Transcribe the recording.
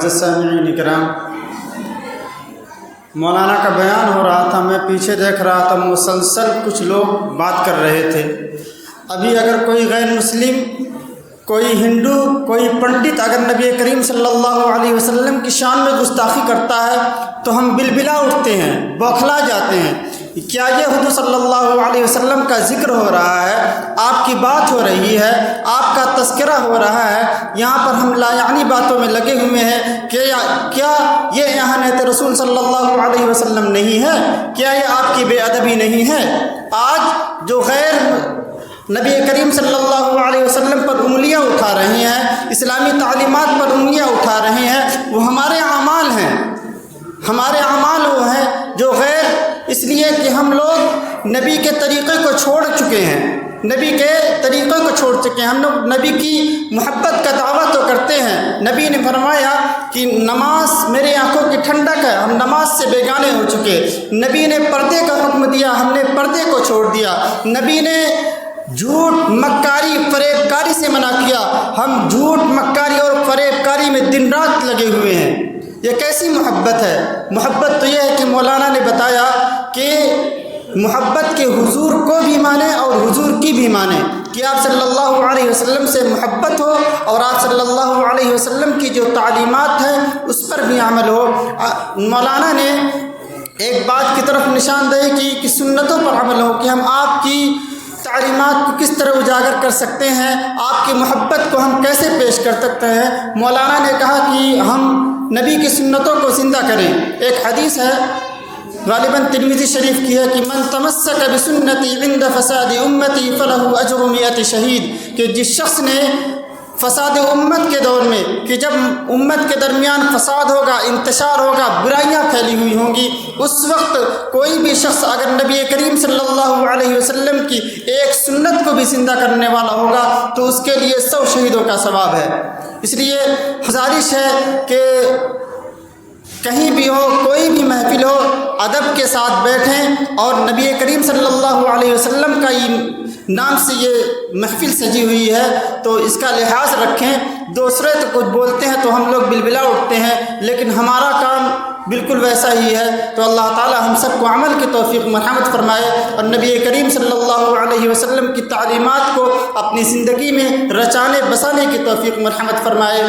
معزز سامعین کرام، مولانا کا بیان ہو رہا تھا، میں پیچھے دیکھ رہا تھا، مسلسل کچھ لوگ بات کر رہے تھے۔ ابھی اگر کوئی غیر مسلم، کوئی ہندو، کوئی پنڈت اگر نبی کریم صلی اللہ علیہ وسلم کی شان میں گستاخی کرتا ہے تو ہم بلبلا اٹھتے ہیں، بوکھلا جاتے ہیں۔ کیا یہ حضور صلی اللہ علیہ وسلم کا ذکر ہو رہا ہے، آپ کی بات ہو رہی ہے، آپ کا تذکرہ ہو رہا ہے، یہاں پر ہم لا یعنی باتوں میں لگے ہوئے ہیں کہ کیا یہ اہانت رسول صلی اللہ علیہ وسلم نہیں ہے؟ کیا یہ آپ کی بے ادبی نہیں ہے؟ آج جو غیر نبی کریم صلی اللہ علیہ وسلم پر انگلیاں اٹھا رہے ہیں، اسلامی تعلیمات پر انگلیاں اٹھا رہے ہیں، وہ ہمارے اعمال ہیں، ہمارے اعمال وہ ہیں جو غیر، اس لیے کہ ہم لوگ نبی کے طریقے کو چھوڑ چکے ہیں، نبی کے طریقے کو چھوڑ چکے ہیں۔ ہم لوگ نبی کی محبت کا دعویٰ تو کرتے ہیں، نبی نے فرمایا کہ نماز میری آنکھوں کی ٹھنڈک ہے، ہم نماز سے بیگانے ہو چکے۔ نبی نے پردے کا حکم دیا، ہم نے پردے کو چھوڑ دیا۔ نبی نے جھوٹ، مکاری، فریب کاری سے منع کیا، ہم جھوٹ، مکاری اور فریب کاری میں دن رات لگے ہوئے ہیں۔ یہ کیسی محبت ہے؟ محبت تو یہ ہے کہ مولانا نے بتایا کہ محبت کے حضور کو بھی مانیں اور حضور کی بھی مانیں، کہ آپ صلی اللہ علیہ وسلم سے محبت ہو اور آپ صلی اللہ علیہ وسلم کی جو تعلیمات ہیں اس پر بھی عمل ہو۔ مولانا نے ایک بات کی طرف نشاندہی کی کہ سنتوں پر عمل ہو، کہ ہم آپ کی تعلیمات کو کس طرح اجاگر کر سکتے ہیں، آپ کی محبت کو ہم کیسے پیش کر سکتے ہیں۔ مولانا نے کہا کہ ہم نبی کی سنتوں کو زندہ کریں۔ ایک حدیث ہے، غالباً ترمذی شریف کی ہے، کہ من تمسک بسنتی عند فساد امتی فلہ اجر 100 شہید، کہ جس شخص نے فساد امت کے دور میں، کہ جب امت کے درمیان فساد ہوگا، انتشار ہوگا، برائیاں پھیلی ہوئی ہوں گی، اس وقت کوئی بھی شخص اگر نبی کریم صلی اللہ علیہ وسلم کی ایک سنت کو بھی زندہ کرنے والا ہوگا تو اس کے لیے 100 شہیدوں کا ثواب ہے۔ اس لیے گزارش ہے کہ کہیں بھی ہو، کوئی بھی محفل ہو، ادب کے ساتھ بیٹھیں، اور نبی کریم صلی اللہ علیہ وسلم کا نام سے یہ محفل سجی ہوئی ہے تو اس کا لحاظ رکھیں۔ دوسرے تو کچھ بولتے ہیں تو ہم لوگ بلبلا اٹھتے ہیں، لیکن ہمارا کام بالکل ویسا ہی ہے۔ تو اللہ تعالی ہم سب کو عمل کی توفیق مرحمت فرمائے، اور نبی کریم صلی اللہ علیہ وسلم کی تعلیمات کو اپنی زندگی میں رچانے بسانے کی توفیق مرحمت فرمائے۔